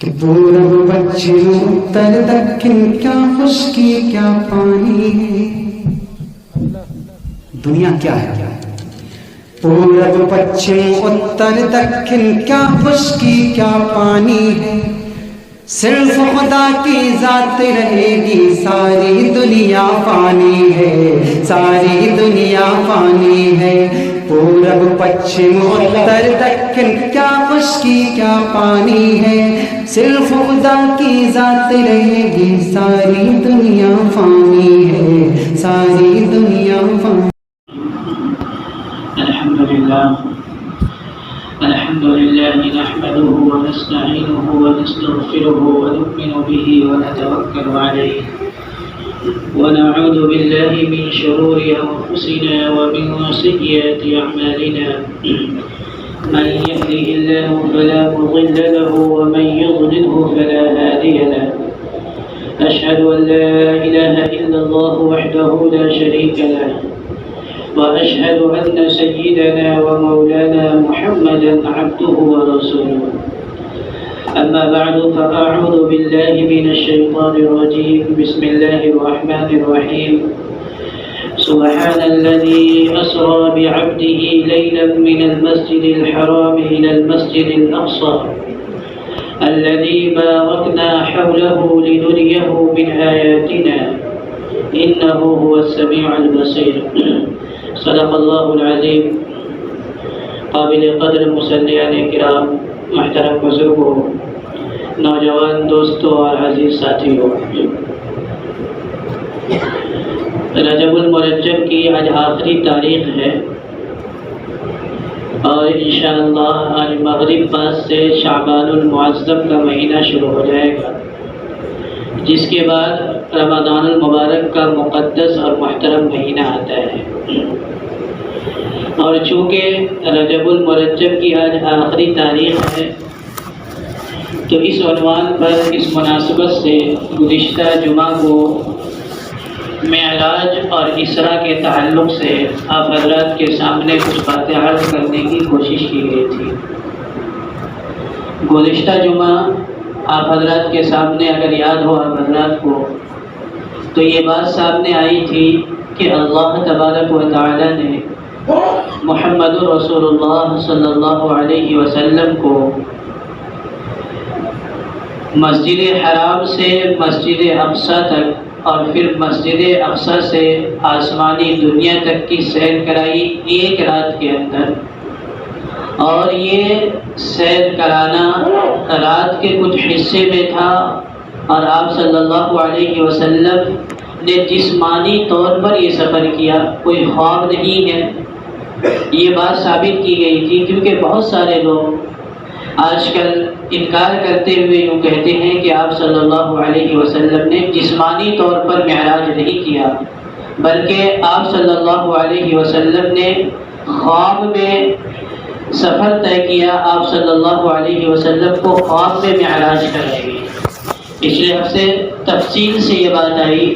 کہ پورب پچھم اتر دکن کیا خشکی کیا پانی ہے. دنیا کیا ہے؟ پورب پچھم اتر دکن کیا خشکی کیا پانی ہے. صرف خدا کی ذات رہے گی، ساری دنیا فانی ہے، ساری دنیا فانی ہے. پورب پچھم اتر دکن کیا خشکی کیا پانی ہے. صرف خدا کی ذات رہے گی، ساری دنیا فانی ہے، ساری دنیا فانی. الحمد لله نحمده ونستعينه ونستغفره ونؤمن به ونتوكل عليه ونعوذ بالله من شرور أنفسنا ومن سيئات أعمالنا. من يهده الله فلا مضل له ومن يضلله فلا هادي له. أشهد أن لا إله إلا الله وحده لا شريك له، وأشهد أن سيدنا ومولانا محمدا عبده ورسوله. أما بعد فأعوذ بالله من الشيطان الرجيم. بسم الله الرحمن الرحيم. سبحان الذي أسرى بعبده ليلا من المسجد الحرام إلى المسجد الأقصى الذي باركنا حوله لنريه من آياتنا إنه هو السميع البصير. صدق اللہ العظیم. قابل قدر مصلیان کرام، محترم بزرگوں، نوجوان دوستوں اور عزیز ساتھیوں، رجب المرجب کی آج آخری تاریخ ہے اور انشاءاللہ آج مغرب بعد سے شعبان المعظم کا مہینہ شروع ہو جائے گا، جس کے بعد رمضان المبارک کا مقدس اور محترم مہینہ آتا ہے. اور چونکہ رجب المرجب کی آج آخری تاریخ ہے تو اس عنوان پر اس مناسبت سے گزشتہ جمعہ کو معراج اور اسراء کے تعلق سے آپ حضرات کے سامنے کچھ باتیں عرض کرنے کی کوشش کی گئی تھی. گزشتہ جمعہ آپ حضرات کے سامنے اگر یاد ہو آپ حضرات کو تو یہ بات سامنے آئی تھی کہ اللہ تبارک و تعالی نے محمد رسول اللہ صلی اللہ علیہ وسلم کو مسجد حرام سے مسجد اقصی تک اور پھر مسجد اقصی سے آسمانی دنیا تک کی سیر کرائی ایک رات کے اندر. اور یہ سیر کرانا رات کے کچھ حصے میں تھا اور آپ صلی اللہ علیہ وسلم نے جسمانی طور پر یہ سفر کیا، کوئی خواب نہیں ہے. یہ بات ثابت کی گئی تھی کیونکہ بہت سارے لوگ آج کل انکار کرتے ہوئے یوں کہتے ہیں کہ آپ صلی اللہ علیہ وسلم نے جسمانی طور پر معراج نہیں کیا، بلکہ آپ صلی اللہ علیہ وسلم نے خواب میں سفر طے کیا. آپ صلی اللہ علیہ وسلم کو خواب میں معراج کرائی گئی. پچھلے ہفتے تفصیل سے یہ بات آئی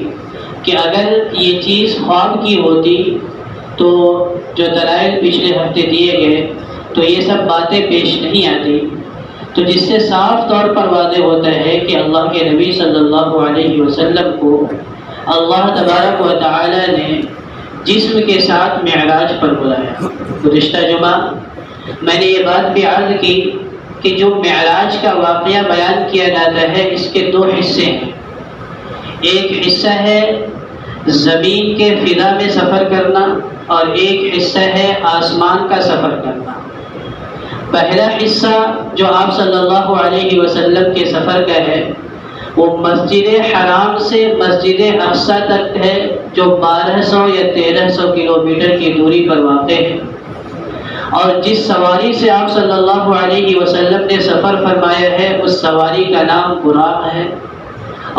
کہ اگر یہ چیز خواب کی ہوتی تو جو دلائل پچھلے ہفتے دیے گئے تو یہ سب باتیں پیش نہیں آتی. تو جس سے صاف طور پر واضح ہوتا ہے کہ اللہ کے نبی صلی اللہ علیہ وسلم کو اللہ تبارک و تعالی نے جسم کے ساتھ معراج پر بلایا. گزشتہ جمعہ میں نے یہ بات بھی عرض کی کہ جو معراج کا واقعہ بیان کیا جاتا ہے اس کے دو حصے ہیں. ایک حصہ ہے زمین کے فضا میں سفر کرنا اور ایک حصہ ہے آسمان کا سفر کرنا. پہلا حصہ جو آپ صلی اللہ علیہ وسلم کے سفر کا ہے وہ مسجد حرام سے مسجد اقصی تک ہے، جو 1200 یا 1300 کلومیٹر کی دوری پر واقع ہے. اور جس سواری سے آپ صلی اللہ علیہ وسلم نے سفر فرمایا ہے اس سواری کا نام براق ہے.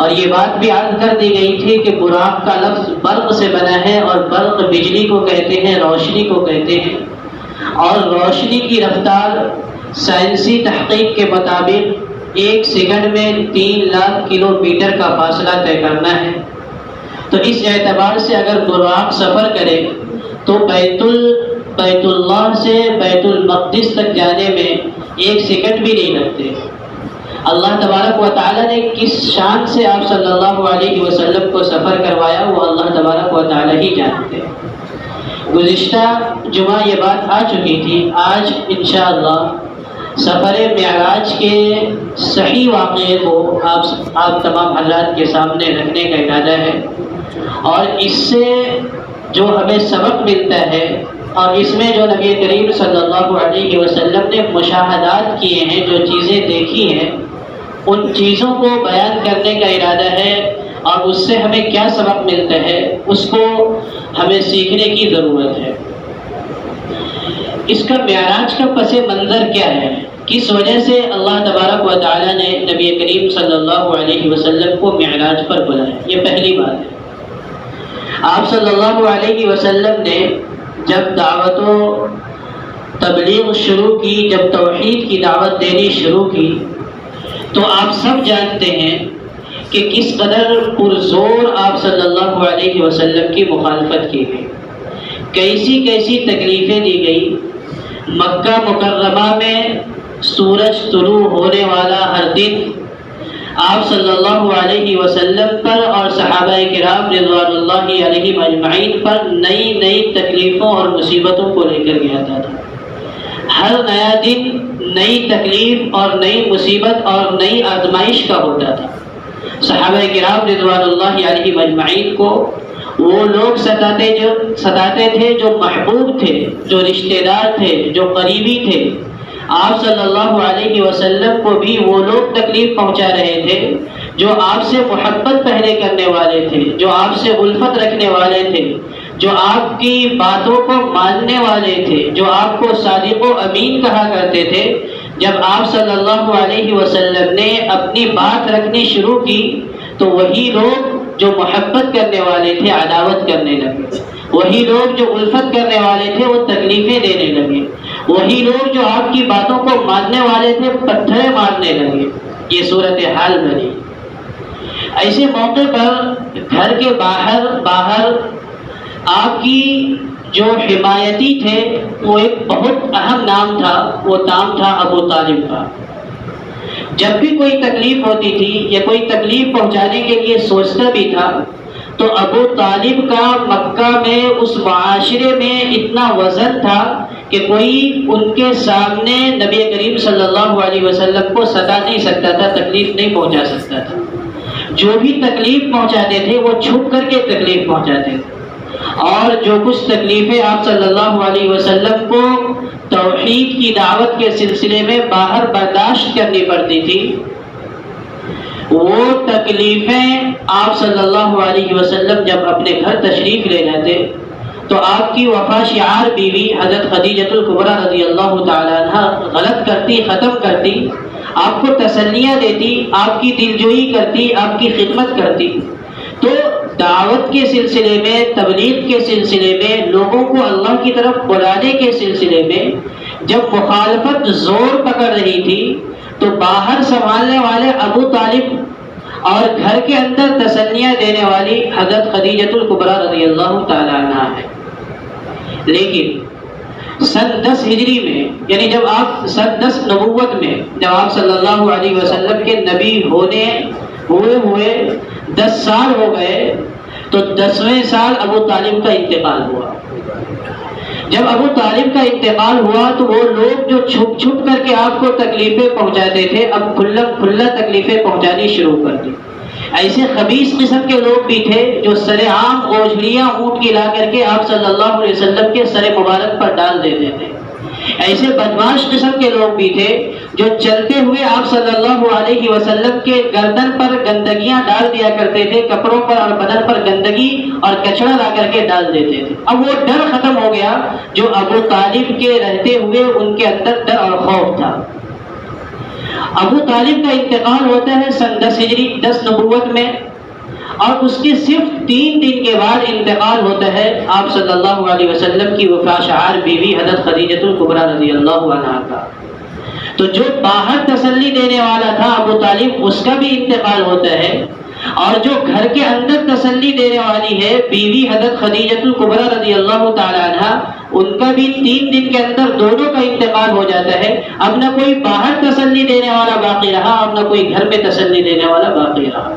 اور یہ بات بھی عرض کر دی گئی تھی کہ براق کا لفظ برق سے بنا ہے اور برق بجلی کو کہتے ہیں، روشنی کو کہتے ہیں. اور روشنی کی رفتار سائنسی تحقیق کے مطابق 1 سیکنڈ میں 3 لاکھ کلومیٹر کا فاصلہ طے کرنا ہے. تو اس اعتبار سے اگر براق سفر کرے تو بیت اللہ سے بیت المقدس تک جانے میں 1 سیکنڈ بھی نہیں لگتے. اللہ تبارک و تعالیٰ نے کس شان سے آپ صلی اللہ علیہ وسلم کو سفر کروایا وہ اللہ تبارک و تعالیٰ ہی جانتے ہیں۔ گزشتہ جمعہ یہ بات آ چکی تھی، آج انشاءاللہ سفر معراج کے صحیح واقعے کو آپ تمام حضرات کے سامنے رکھنے کا ارادہ ہے، اور اس سے جو ہمیں سبق ملتا ہے اور اس میں جو نبی کریم صلی اللہ علیہ وسلم نے مشاہدات کیے ہیں، جو چیزیں دیکھی ہیں، ان چیزوں کو بیان کرنے کا ارادہ ہے، اور اس سے ہمیں کیا سبق ملتا ہے اس کو ہمیں سیکھنے کی ضرورت ہے۔ اس کا معراج کا پس منظر کیا ہے، کس وجہ سے اللہ تبارک و تعالیٰ نے نبی کریم صلی اللہ علیہ وسلم کو معراج پر بلایا، یہ پہلی بات ہے۔ آپ صلی اللہ علیہ وسلم نے جب دعوت و تبلیغ شروع کی، جب توحید کی دعوت دینی شروع کی، تو آپ سب جانتے ہیں کہ کس قدر پرزور آپ صلی اللہ علیہ وسلم کی مخالفت کی گئی، کیسی کیسی تکلیفیں دی گئی۔ مکہ مکرمہ میں سورج طلوع ہونے والا ہر دن آپ صلی اللہ علیہ وسلم پر اور صحابہ کرام رضوان اللہ علیہم اجمعین پر نئی نئی تکلیفوں اور مصیبتوں کو لے کر گیا تھا۔ ہر نیا دن نئی تکلیف اور نئی مصیبت اور نئی آزمائش کا ہوتا تھا۔ صحابہ کرام رضوان اللہ علیہم اجمعین کو وہ لوگ ستاتے تھے جو محبوب تھے، جو رشتہ دار تھے، جو قریبی تھے۔ آپ صلی اللہ علیہ وسلم کو بھی وہ لوگ تکلیف پہنچا رہے تھے جو آپ سے محبت پہلے کرنے والے تھے، جو آپ سے الفت رکھنے والے تھے، جو آپ کی باتوں کو ماننے والے تھے، جو آپ کو صادق و امین کہا کرتے تھے۔ جب آپ صلی اللہ علیہ وسلم نے اپنی بات رکھنی شروع کی تو وہی لوگ جو محبت کرنے والے تھے عداوت کرنے لگے، وہی لوگ جو الفت کرنے والے تھے وہ تکلیفیں دینے لگے، وہی لوگ جو آپ کی باتوں کو ماننے والے تھے پتھریں مارنے لگے۔ یہ صورتحال بنی۔ ایسے موقع پر گھر کے باہر آپ کی جو حمایتی تھے وہ ایک بہت اہم نام تھا، وہ نام تھا ابو طالب کا۔ جب بھی کوئی تکلیف ہوتی تھی یا کوئی تکلیف پہنچانے کے لیے سوچتا بھی تھا تو ابو طالب کا مکہ میں اس معاشرے میں اتنا وزن تھا کہ کوئی ان کے سامنے نبی کریم صلی اللہ علیہ وسلم کو ستا نہیں سکتا تھا، تکلیف نہیں پہنچا سکتا تھا۔ جو بھی تکلیف پہنچاتے تھے وہ چھپ کر کے تکلیف پہنچاتے تھے، اور جو کچھ تکلیفیں آپ صلی اللہ علیہ وسلم کو توحید کی دعوت کے سلسلے میں باہر برداشت کرنی پڑتی تھی، وہ تکلیفیں آپ صلی اللہ علیہ وسلم جب اپنے گھر تشریف لے جاتے تو آپ کی وفا شعار بیوی حضرت خدیجہ الکبریٰ رضی اللہ تعالیٰ عنہ غلط کرتی، ختم کرتی، آپ کو تسلیاں دیتی، آپ کی دلجوئی کرتی، آپ کی خدمت کرتی۔ تو دعوت کے سلسلے میں، تبلیغ کے سلسلے میں، لوگوں کو اللہ کی طرف بلانے کے سلسلے میں جب مخالفت زور پکڑ رہی تھی تو باہر سنبھالنے والے ابو طالب اور گھر کے اندر تسلیاں دینے والی حضرت خدیجہ الکبریٰ رضی اللہ تعالیٰ عنہ ہے۔ لیکن سن 10 ہجری میں، یعنی جب آپ سن 10 نبوت میں، جب آپ صلی اللہ علیہ وسلم کے نبی ہوئے 10 سال ہو گئے تو 10ویں سال ابو طالب کا انتقال ہوا۔ جب ابو طالب کا انتقال ہوا تو وہ لوگ جو چھپ چھپ کر کے آپ کو تکلیفیں پہنچاتے تھے اب کھلا تکلیفیں پہنچانی شروع کر دی۔ ایسے خبیث قسم کے لوگ بھی تھے جو سر عام اوجھلیاں اونٹ کی لا کر کے آپ صلی اللہ علیہ وسلم کے سر مبارک پر ڈال دیتے تھے۔ ایسے بدمعاش قسم کے لوگ بھی تھے جو چلتے ہوئے آپ صلی اللہ علیہ وسلم کے گردن پر گندگیاں ڈال دیا کرتے تھے، کپڑوں پر اور بدن پر گندگی اور کچڑا لا کر کے ڈال دیتے تھے۔ اب وہ ڈر ختم ہو گیا جو ابو طالب کے رہتے ہوئے ان کے اندر ڈر اور خوف تھا۔ ابو طالب کا انتقال ہوتا ہے سن 10 ہجری 10 نبوت میں، اور اس کے صرف 3 دن کے بعد انتقال ہوتا ہے آپ صلی اللہ علیہ وسلم کی وفا شعار بیوی حضرت خدیجہ الکبریٰ رضی اللہ عنہا کا۔ تو جو باہر تسلی دینے والا تھا ابو طالب، اس کا بھی انتقال ہوتا ہے، اور جو گھر کے اندر تسلی دینے والی ہے بیوی حضرت خدیجہ الکبریٰ رضی اللہ تعالی عنہ، ان کا بھی 3 دن کے اندر دونوں کا انتقال ہو جاتا ہے. اب نہ کوئی باہر تسلی دینے والا باقی رہا، اب نہ کوئی گھر میں تسلی دینے والا باقی رہا.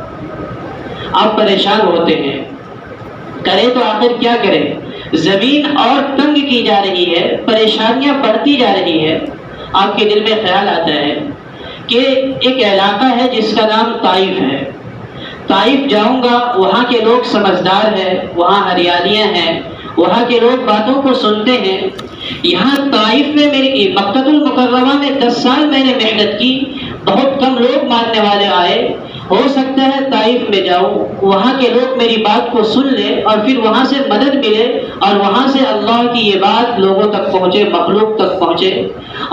آپ پریشان ہوتے ہیں، کرے تو آخر کیا کرے؟ زمین اور تنگ کی جا رہی ہے، پریشانیاں بڑھتی جا رہی ہے. آپ کے دل میں خیال آتا ہے کہ ایک علاقہ ہے جس کا نام طائف ہے. طائف جاؤں گا، وہاں کے لوگ سمجھدار ہیں، وہاں ہریالیاں ہیں، وہاں کے لوگ باتوں کو سنتے ہیں. یہاں طائف میں میری مکہ المکرمہ میں 10 سال میں نے محنت کی، بہت کم لوگ ماننے والے آئے. ہو سکتا ہے طائف میں جاؤں، وہاں کے لوگ میری بات کو سن لے اور پھر وہاں سے مدد ملے اور وہاں سے اللہ کی یہ بات لوگوں تک پہنچے، مخلوق تک پہنچے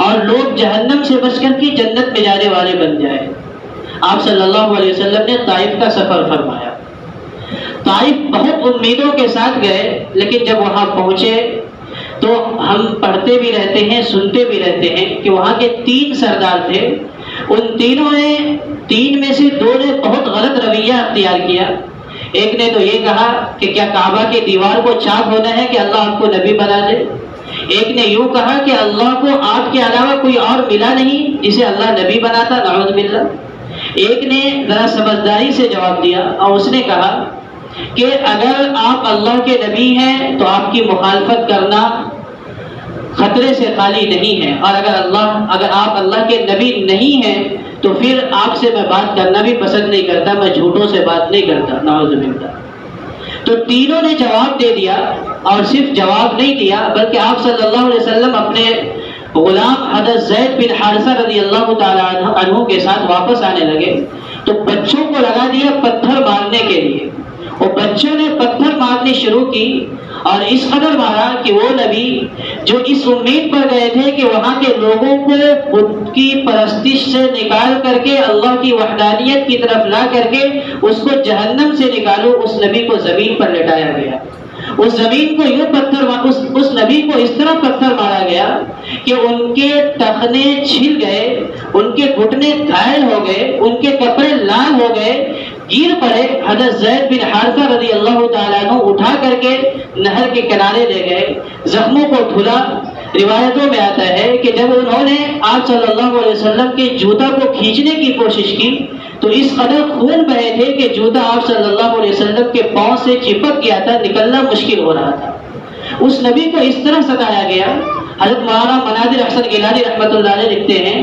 اور لوگ جہنم سے بچ کر کی جنت میں جانے والے بن جائے. آپ صلی اللہ علیہ وسلم نے طائف کا سفر فرمایا. طائف بہت امیدوں کے ساتھ گئے، لیکن جب وہاں پہنچے تو ہم پڑھتے بھی رہتے ہیں، سنتے بھی رہتے ہیں کہ وہاں کے 3 سردار تھے. ان تینوں نے 3 میں سے 2 نے بہت غلط رویہ اختیار کیا. ایک نے تو یہ کہا کہ کیا کعبہ کی دیوار کو چاک ہونا ہے کہ اللہ آپ کو نبی بنا دے. ایک نے یوں کہا کہ اللہ کو آپ کے علاوہ کوئی اور ملا نہیں جسے اللہ نبی بناتا، نعوذ باللہ. ایک نے ذرا سمجھداری سے جواب دیا اور اس نے کہا کہ اگر آپ اللہ کے نبی ہیں تو آپ کی مخالفت کرنا خطرے سے خالی نہیں ہے، اور اگر آپ اللہ کے نبی نہیں ہیں تو پھر آپ سے میں بات کرنا بھی پسند نہیں کرتا، میں جھوٹوں سے بات نہیں کرتا، نعوذ باللہ. تو تینوں نے جواب دے دیا، اور صرف جواب نہیں دیا بلکہ آپ صلی اللہ علیہ وسلم اپنے غلام حضرت زید بن حارثہ رضی اللہ تعالی عنہ کے ساتھ واپس آنے لگے تو بچوں کو لگا دیا پتھر مارنے کے لیے. اور بچوں نے پتھر مارنی شروع کی اور اس قدر مارا کہ وہ نبی جو اس امید پر گئے تھے کہ وہاں کے لوگوں کو خود کی پرستش سے نکال کر کے اللہ کی وحدانیت کی طرف لا کر کے اس کو جہنم سے نکالو، اس نبی کو زمین پر لٹایا گیا. اس زمین کو یوں اس نبی کو اس طرح پتھر مارا گیا کہ ان کے ٹخنے چھل گئے، ان کے گھٹنے گھائل ہو گئے، ان کے کپڑے لال ہو گئے، گر پڑے. حضرت زید بن حارثہ رضی اللہ تعالیٰ عنہ اٹھا کر کے نہر کے کنارے لے گئے، زخموں کو دھلا. روایتوں میں آتا ہے کہ جب انہوں نے آپ صلی اللہ علیہ وسلم کے جوتا کو کھینچنے کی کوشش کی تو اس قدر خون بہے تھے کہ جوتا آپ صلی اللہ علیہ وسلم کے پاؤں سے چپک گیا تھا، نکلنا مشکل ہو رہا تھا. اس نبی کو اس طرح ستایا گیا. حضرت مولانا مناظر احسن گیلانی رحمۃ اللہ علیہ لکھتے ہیں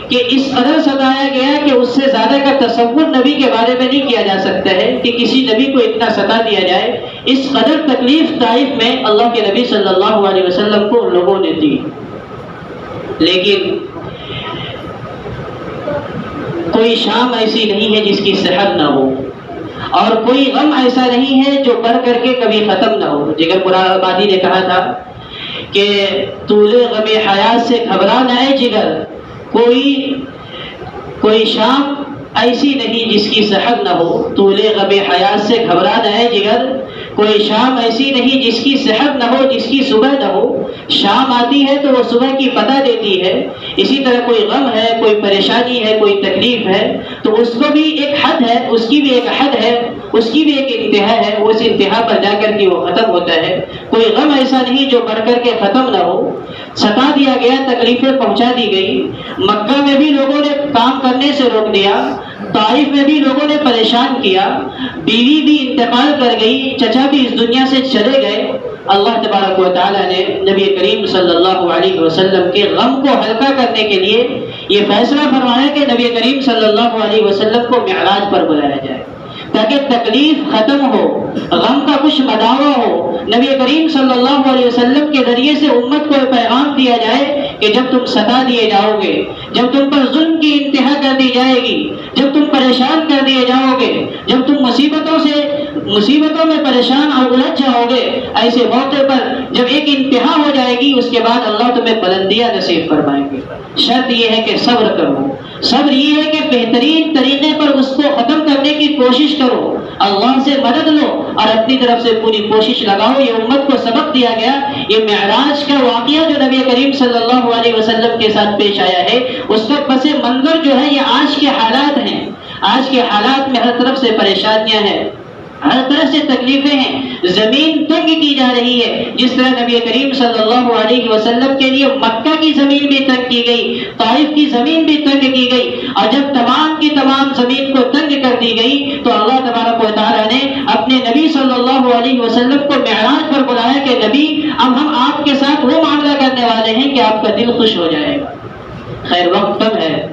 کہ اس قدر ستایا گیا کہ اس سے زیادہ کا تصور نبی کے بارے میں نہیں کیا جا سکتا ہے کہ کسی نبی کو اتنا ستا دیا جائے. اس قدر تکلیف طائف میں اللہ کے نبی صلی اللہ علیہ وسلم کو لوگوں نے دی. لیکن کوئی شام ایسی نہیں ہے جس کی صحت نہ ہو، اور کوئی غم ایسا نہیں ہے جو بڑھ کر کے کبھی ختم نہ ہو. جگر مراد آبادی نے کہا تھا کہ طول غم حیات سے گھبرا نہ اے جگر، کوئی شام ایسی نہیں جس کی صحت نہ ہو. طول غم حیات سے گھبرا نہ اے جگر، کوئی شام ایسی نہیں جس کی صحت نہ ہو، جس کی صبح نہ ہو. شام آتی ہے تو وہ صبح کی پتہ دیتی ہے. اسی طرح کوئی غم ہے، کوئی پریشانی ہے، کوئی تکلیف ہے تو اس کو بھی ایک حد ہے، اس کی بھی ایک حد ہے، اس کی بھی ایک انتہا ہے. اس انتہا پر جا کر کے وہ ختم ہوتا ہے. کوئی غم ایسا نہیں جو بڑھ کر کے ختم نہ ہو. ستا دیا گیا، تکلیفیں پہنچا دی گئی. مکہ میں بھی لوگوں نے کام کرنے سے روک دیا، طائف میں بھی لوگوں نے پریشان کیا، بیوی بھی انتقال کر گئی، چچا بھی اس دنیا سے چلے گئے. اللہ تبارک و تعالیٰ نے نبی کریم صلی اللہ علیہ وسلم کے غم کو ہلکا کرنے کے لیے یہ فیصلہ فرمایا کہ نبی کریم صلی اللہ علیہ وسلم کو معراج پر بلایا جائے تاکہ تکلیف ختم ہو، غم کا کچھ مداوع ہو. نبی کریم صلی اللہ علیہ وسلم کے ذریعے سے امت کو پیغام دیا جائے کہ جب تم ستا دیے جاؤ گے، جب تم پر ظلم کی انتہا کر دی جائے گی، جب تم پریشان کر دیے جاؤ گے، جب تم مصیبتوں میں پریشان اور الجھ جاؤ گے، ایسے موقع پر جب ایک انتہا ہو جائے گی اس کے بعد اللہ تمہیں بلندیاں نصیب فرمائیں گے. شرط یہ ہے کہ صبر کرو. صبر یہ ہے کہ بہترین طریقے پر اس کو ختم کرنے کی کوشش کرو، اللہ سے مدد لو اور اپنی طرف سے پوری کوشش لگاؤ. یہ امت کو سبق دیا گیا. یہ معراج کا واقعہ جو نبی کریم صلی اللہ علیہ وسلم کے ساتھ پیش آیا ہے اس کا پس منظر جو ہے یہ آج کے حالات ہیں. آج کے حالات میں ہر طرف سے پریشانیاں ہیں، ہر طرح سے تکلیفیں ہیں، زمین تنگ کی جا رہی ہے۔ جس طرح نبی کریم صلی اللہ علیہ وسلم کے لیے مکہ کی زمین بھی تنگ کی گئی، طائف کی زمین بھی تنگ کی گئی، اور جب تمام کی تمام زمین کو تنگ کر دی گئی تو اللہ تبارک و تعالیٰ نے اپنے نبی صلی اللہ علیہ وسلم کو معراج پر بلایا کہ نبی اب ہم آپ کے ساتھ وہ معاملہ کرنے والے ہیں کہ آپ کا دل خوش ہو جائے گا۔ خیر وقت کم ہے،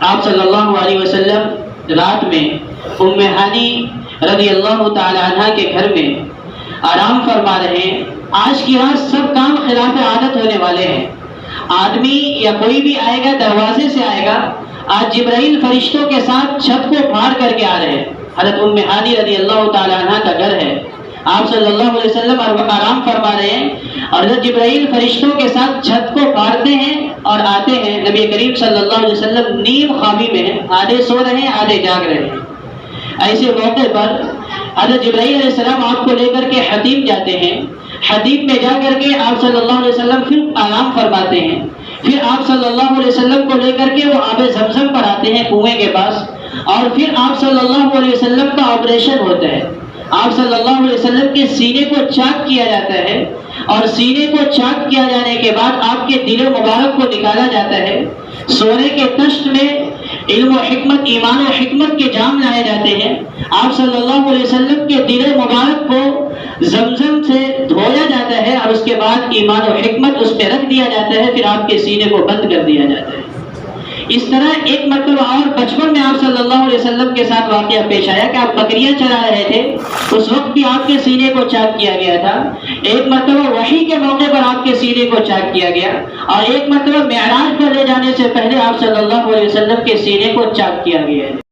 آپ صلی اللہ علیہ وسلم رات میں ام ہانی رضی اللہ تعالی عنہ کے گھر میں آرام فرما رہے ہیں۔ آج کی رات سب کام خلاف عادت ہونے والے ہیں، آدمی یا کوئی بھی آئے گا دروازے سے آئے گا۔ آج جبرائیل فرشتوں کے ساتھ چھت کو پھاڑ کر کے آ رہے ہیں۔ حضرت ام ہانی رضی اللہ تعالی عنہ کا گھر ہے، آپ صلی اللہ علیہ وسلم آرام فرما رہے ہیں، اور حضرت جبرائیل فرشتوں کے ساتھ چھت کو پھاڑتے ہیں اور آتے ہیں۔ نبی کریم صلی اللہ علیہ وسلم نیم خوابی میں ہیں، آدھے سو رہے ہیں آدھے جاگ رہے ہیں۔ ایسے موقع پر حضرت جبرائیل علیہ السلام آپ کو لے کر کے حتیم جاتے ہیں۔ حتیم میں جا کر کے آپ صلی اللہ علیہ وسلم پھر آرام فرماتے ہیں۔ پھر آپ صلی اللہ علیہ وسلم کو لے کر کے وہ آب زمزم پر آتے ہیں کنویں کے پاس، اور پھر آپ صلی اللہ علیہ وسلم کا آپریشن ہوتا ہے۔ آپ صلی اللہ علیہ وسلم کے سینے کو چاک کیا جاتا ہے، اور سینے کو چاک کیا جانے کے بعد آپ کے دل مبارک کو نکالا جاتا ہے۔ سونے کے تشت میں علم و حکمت، ایمان و حکمت کے جام لائے جاتے ہیں۔ آپ صلی اللہ علیہ وسلم کے دل مبارک کو زمزم سے دھویا جاتا ہے، اور اس کے بعد ایمان و حکمت اس پہ رکھ دیا جاتا ہے، پھر آپ کے سینے کو بند کر دیا جاتا ہے۔ اس طرح ایک مرتبہ اور بچپن میں آپ صلی اللہ علیہ وسلم کے ساتھ واقعہ پیش آیا کہ آپ بکریاں چرا رہے تھے، اس وقت بھی آپ کے سینے کو چاک کیا گیا تھا۔ ایک مرتبہ وحی کے موقع پر آپ کے سینے کو چاک کیا گیا، اور ایک مرتبہ معراج پر لے جانے سے پہلے آپ صلی اللہ علیہ وسلم کے سینے کو چاک کیا گیا ہے۔